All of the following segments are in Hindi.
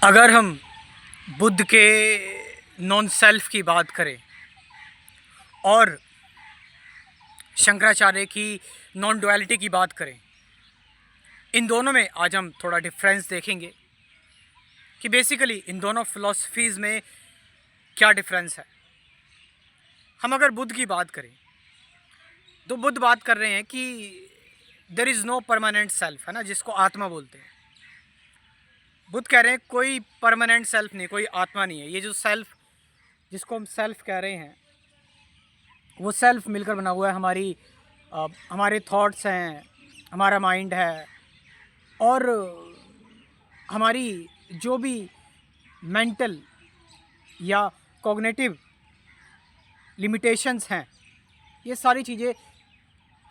अगर हम बुद्ध के नॉन सेल्फ की बात करें और शंकराचार्य की नॉन डुअलिटी की बात करें, इन दोनों में आज हम थोड़ा डिफरेंस देखेंगे कि बेसिकली इन दोनों फिलॉसफीज़ में क्या डिफरेंस है। हम अगर बुद्ध की बात करें तो बुद्ध बात कर रहे हैं कि there is no permanent self, है ना, जिसको आत्मा बोलते हैं। बुद्ध कह रहे हैं कोई परमानेंट सेल्फ नहीं, कोई आत्मा नहीं है। ये जो सेल्फ, जिसको हम सेल्फ कह रहे हैं, वो सेल्फ मिलकर बना हुआ है। हमारे थॉट्स हैं, हमारा माइंड है, और हमारी जो भी मेंटल या कॉग्निटिव लिमिटेशंस हैं, ये सारी चीज़ें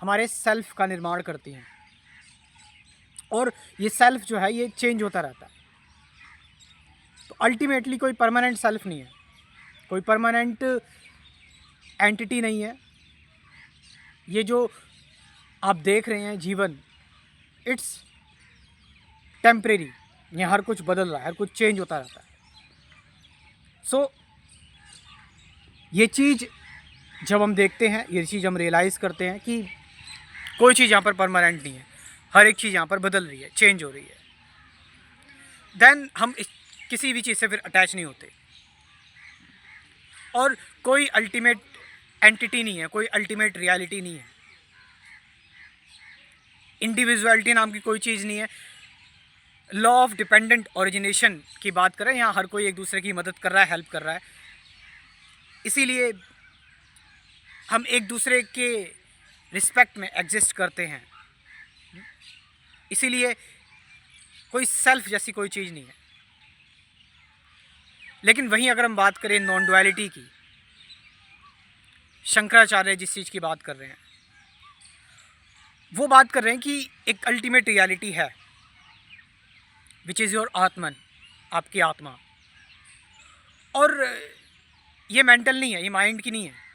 हमारे सेल्फ का निर्माण करती हैं। और ये सेल्फ जो है ये चेंज होता रहता है। तो अल्टीमेटली कोई परमानेंट सेल्फ नहीं है, कोई परमानेंट एंटिटी नहीं है। ये जो आप देख रहे हैं जीवन, इट्स टेम्परेरी। ये हर कुछ बदल रहा है, हर कुछ चेंज होता रहता है। सो ये चीज़ जब हम देखते हैं, ये चीज़ हम रियलाइज़ करते हैं कि कोई चीज़ यहाँ पर परमानेंट नहीं है, हर एक चीज़ यहाँ पर बदल रही है, चेंज हो रही है। देन हम किसी भी चीज़ से फिर अटैच नहीं होते। और कोई अल्टीमेट एंटिटी नहीं है, कोई अल्टीमेट रियलिटी नहीं है, इंडिविजुअलिटी नाम की कोई चीज़ नहीं है। लॉ ऑफ डिपेंडेंट ओरिजिनेशन की बात करें, यहाँ हर कोई एक दूसरे की मदद कर रहा है, हेल्प कर रहा है। इसीलिए हम एक दूसरे के रिस्पेक्ट में एग्जिस्ट करते हैं। इसीलिए कोई सेल्फ जैसी कोई चीज़ नहीं है। लेकिन वहीं अगर हम बात करें नॉन डुअलिटी की, शंकराचार्य जिस चीज़ की बात कर रहे हैं, वो बात कर रहे हैं कि एक अल्टीमेट रियलिटी है, विच इज़ योर आत्मन, आपकी आत्मा। और ये मेंटल नहीं है, ये माइंड की नहीं है।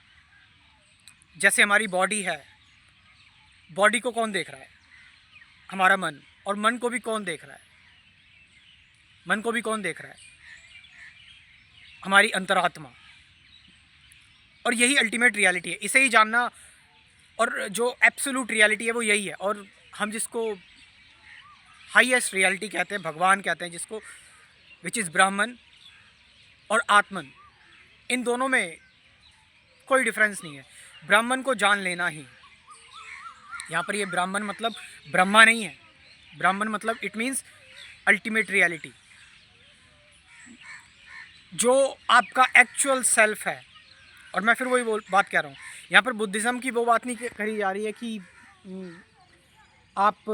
जैसे हमारी बॉडी है, बॉडी को कौन देख रहा है? हमारा मन। और मन को भी कौन देख रहा है? मन को भी कौन देख रहा है? हमारी अंतरात्मा। और यही अल्टीमेट रियलिटी है, इसे ही जानना। और जो एब्सोल्यूट रियलिटी है वो यही है। और हम जिसको हाईएस्ट रियलिटी कहते हैं, भगवान कहते हैं जिसको, विच इज़ ब्राह्मण और आत्मन, इन दोनों में कोई डिफरेंस नहीं है। ब्राह्मण को जान लेना ही। यहाँ पर ये ब्राह्मण मतलब ब्रह्मा नहीं है। ब्राह्मण मतलब इट मीन्स अल्टीमेट रियलिटी, जो आपका एक्चुअल सेल्फ है। और मैं फिर वही बात कह रहा हूँ, यहाँ पर बुद्धिज़्म की वो बात नहीं करी जा रही है कि आप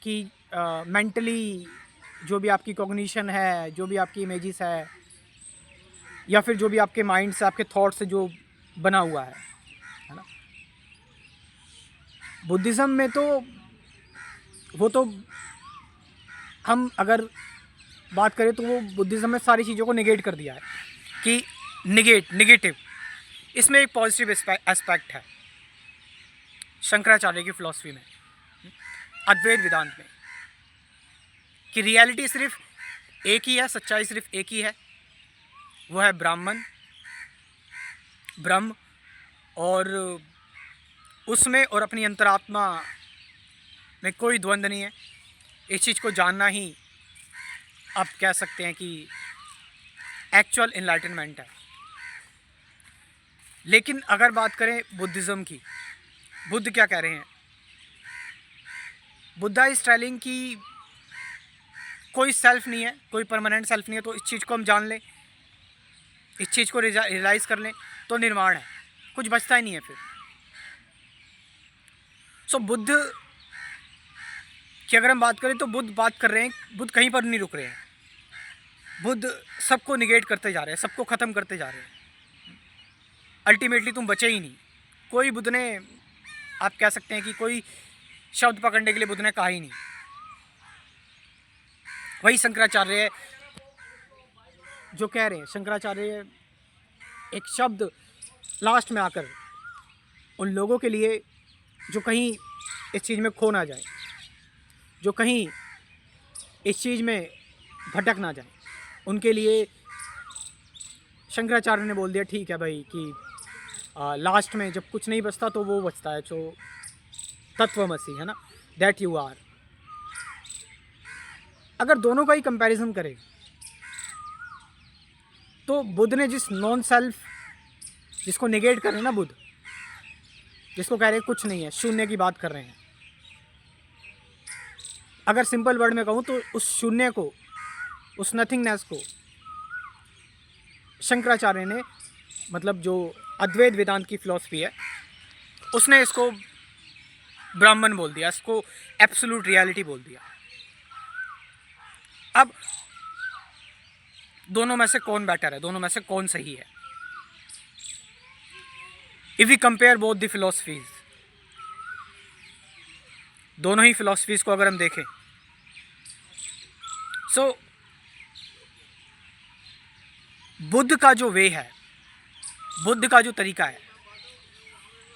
कि मेंटली जो भी आपकी कॉग्निशन है, जो भी आपकी इमेजेस है, या फिर जो भी आपके माइंड से, आपके थॉट से जो बना हुआ है ना। बुद्धिज़्म में तो वो तो हम अगर बात करें तो वो बुद्धिज़्म में सारी चीज़ों को निगेट कर दिया है कि निगेटिव। इसमें एक पॉजिटिव एस्पेक्ट है शंकराचार्य की फिलॉसफी में, अद्वैत वेदांत में, कि रियलिटी सिर्फ एक ही है, सच्चाई सिर्फ एक ही है, वो है ब्राह्मण, ब्रह्म। और उसमें और अपनी अंतरात्मा में कोई द्वंद्व नहीं है। इस चीज़ को जानना ही आप कह सकते हैं कि एक्चुअल इनलाइटनमेंट है। लेकिन अगर बात करें बुद्धिज़्म की, बुद्ध क्या कह रहे हैं? बुद्धा इज टेलिंग कि कोई सेल्फ नहीं है, कोई परमानेंट सेल्फ नहीं है। तो इस चीज़ को हम जान लें, इस चीज़ को रियलाइज़ कर लें, तो निर्माण है, कुछ बचता ही नहीं है फिर। सो बुद्ध की अगर हम बात करें तो बुद्ध बात कर रहे हैं, बुद्ध कहीं पर नहीं रुक रहे हैं। बुद्ध सबको निगेट करते जा रहे हैं, सबको ख़त्म करते जा रहे हैं। अल्टीमेटली तुम बचे ही नहीं। कोई बुद्ध ने, आप कह सकते हैं कि कोई शब्द पकड़ने के लिए बुद्ध ने कहा ही नहीं। वही शंकराचार्य जो कह रहे हैं, शंकराचार्य एक शब्द लास्ट में आकर उन लोगों के लिए जो कहीं इस चीज़ में खो ना जाए, जो कहीं इस चीज़ में भटक ना जाएं। उनके लिए शंकराचार्य ने बोल दिया ठीक है भाई कि लास्ट में जब कुछ नहीं बचता तो वो बचता है जो तत्वमसी है ना, दैट यू आर। अगर दोनों का ही कंपैरिजन करें तो बुद्ध ने जिस नॉन सेल्फ, जिसको नेगेट कर रहे हैं ना बुद्ध, जिसको कह रहे हैं कुछ नहीं है, शून्य की बात कर रहे हैं, अगर सिंपल वर्ड में कहूँ तो उस शून्य को, उस नथिंगनेस को शंकराचार्य ने, मतलब जो अद्वैत वेदांत की फिलॉसफी है, उसने इसको ब्राह्मण बोल दिया, इसको एब्सोल्यूट रियलिटी बोल दिया। अब दोनों में से कौन बेटर है, दोनों में से कौन सही है? If we compare both the philosophies, दोनों ही फिलॉसफीज को अगर हम देखें, सो बुद्ध का जो वे है, बुद्ध का जो तरीका है,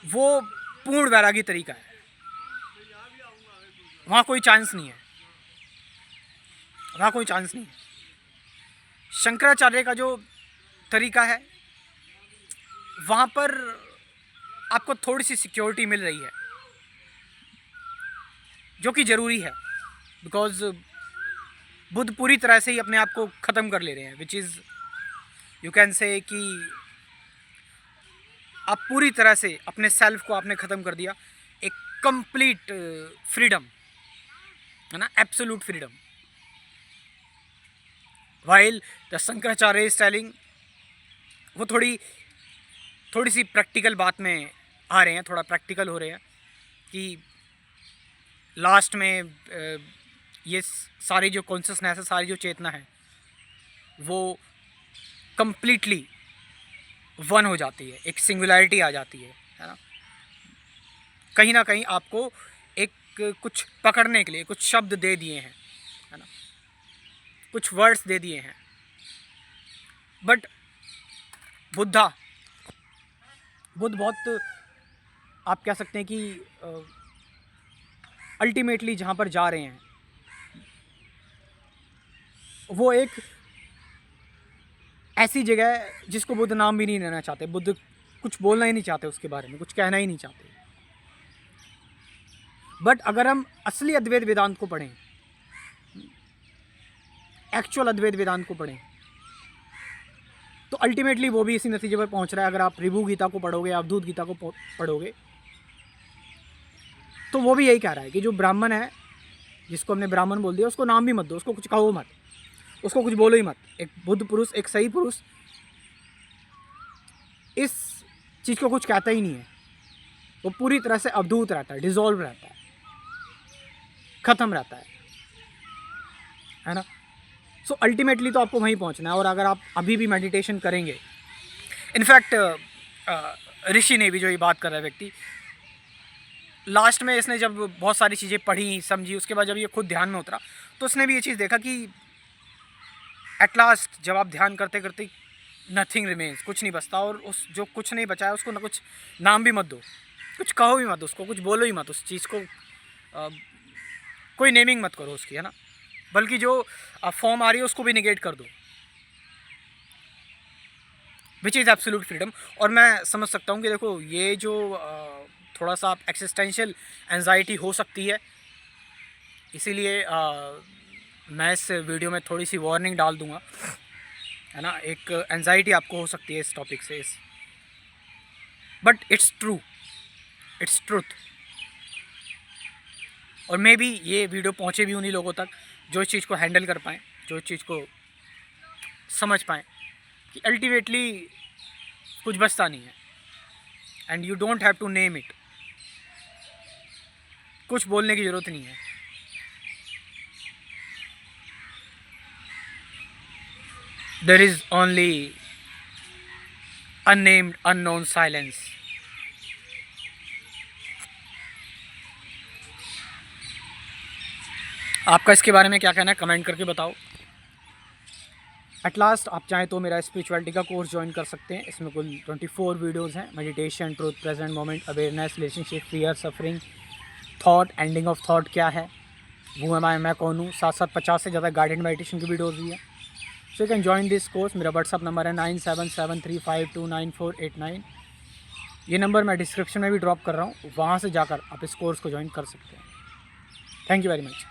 वो पूर्ण वैरागी तरीका है। वहाँ कोई चांस नहीं है, वहाँ कोई चांस नहीं है। शंकराचार्य का जो तरीका है, वहाँ पर आपको थोड़ी सी सिक्योरिटी मिल रही है, जो कि ज़रूरी है, बिकॉज बुद्ध पूरी तरह से ही अपने आप को ख़त्म कर ले रहे हैं, which is you can say कि आप पूरी तरह से अपने सेल्फ को आपने ख़त्म कर दिया। एक कंप्लीट फ्रीडम है ना, absolute freedom. While the Shankaracharya is telling, वो थोड़ी सी प्रैक्टिकल बात में आ रहे हैं, थोड़ा प्रैक्टिकल हो रहे हैं कि लास्ट में ये सारी जो कॉन्शियसनेस है, सारी जो चेतना है, वो कंप्लीटली वन हो जाती है, एक सिंगुलैरिटी आ जाती है ना। कहीं ना कहीं आपको एक कुछ पकड़ने के लिए कुछ शब्द दे दिए हैं, है ना, कुछ वर्ड्स दे दिए हैं। बट बुद्ध बहुत, आप कह सकते हैं कि अल्टीमेटली जहाँ पर जा रहे हैं, वो एक ऐसी जगह है जिसको बुद्ध नाम भी नहीं लेना चाहते। बुद्ध कुछ बोलना ही नहीं चाहते उसके बारे में, कुछ कहना ही नहीं चाहते। बट अगर हम असली अद्वैत वेदांत को पढ़ें, एक्चुअल अद्वैत वेदांत को पढ़ें, तो अल्टीमेटली वो भी इसी नतीजे पर पहुंच रहा है। अगर आप ऋभु गीता को पढ़ोगे, अवधूत गीता को पढ़ोगे, तो वो भी यही कह रहा है कि जो ब्राह्मण है, जिसको हमने ब्राह्मण बोल दिया, उसको नाम भी मत दो, उसको कुछ कहो मत, उसको कुछ बोलो ही मत। एक बुद्ध पुरुष, एक सही पुरुष इस चीज़ को कुछ कहता ही नहीं है। वो पूरी तरह से अवधूत रहता है, डिसॉल्व रहता है, ख़त्म रहता है ना। सो अल्टीमेटली तो आपको वहीं पहुंचना है। और अगर आप अभी भी मेडिटेशन करेंगे, इनफैक्ट ऋषि ने भी, जो ये बात कर रहा है व्यक्ति, लास्ट में इसने जब बहुत सारी चीज़ें पढ़ी समझी, उसके बाद जब ये खुद ध्यान में उतरा, तो उसने भी ये चीज़ देखा कि एट लास्ट जब आप ध्यान करते करते नथिंग रिमेन्स, कुछ नहीं बचता, और उस जो कुछ नहीं बचा है उसको ना कुछ नाम भी मत दो, कुछ कहो भी मत, उसको कुछ बोलो ही मत, उस चीज़ को कोई नेमिंग मत करो उसकी, है ना, बल्कि जो फॉर्म आ रही है उसको भी निगेट कर दो, विच इज़ एब्सोल्यूट फ्रीडम। और मैं समझ सकता हूँ कि देखो, ये जो थोड़ा सा एक्सिस्टेंशियल एंजाइटी हो सकती है, इसीलिए मैं इस वीडियो में थोड़ी सी वार्निंग डाल दूँगा, है ना। एक एंजाइटी आपको हो सकती है इस टॉपिक से, but it's true, its truth. और मे बी ये वीडियो पहुँचे भी उन्हीं लोगों तक जो इस चीज़ को हैंडल कर पाएँ, जो इस चीज़ को समझ पाएँ कि अल्टीमेटली कुछ बचता नहीं है, and you don't have to name it. कुछ बोलने की ज़रूरत नहीं है। There is only unnamed, unknown silence. आपका इसके बारे में क्या कहना है, कमेंट करके बताओ। एट लास्ट आप चाहें तो मेरा स्पिरिचुअलिटी का कोर्स ज्वाइन कर सकते हैं। इसमें कुल 24 वीडियोज़ हैं। Meditation, truth, present moment, awareness, relationship, fear, suffering, thought, ending of thought क्या है, वो मैं कौन हूँ, साथ साथ 50 से ज़्यादा गाइडेड मेडिटेशन की वीडियोज़ भी है। So you can join this course. मेरा व्हाट्सअप नंबर है 9773529489। ये नंबर मैं डिस्क्रिप्शन में भी ड्रॉप कर रहा हूँ, वहाँ से जाकर आप इस कोर्स को ज्वाइन कर सकते हैं। Thank you very much.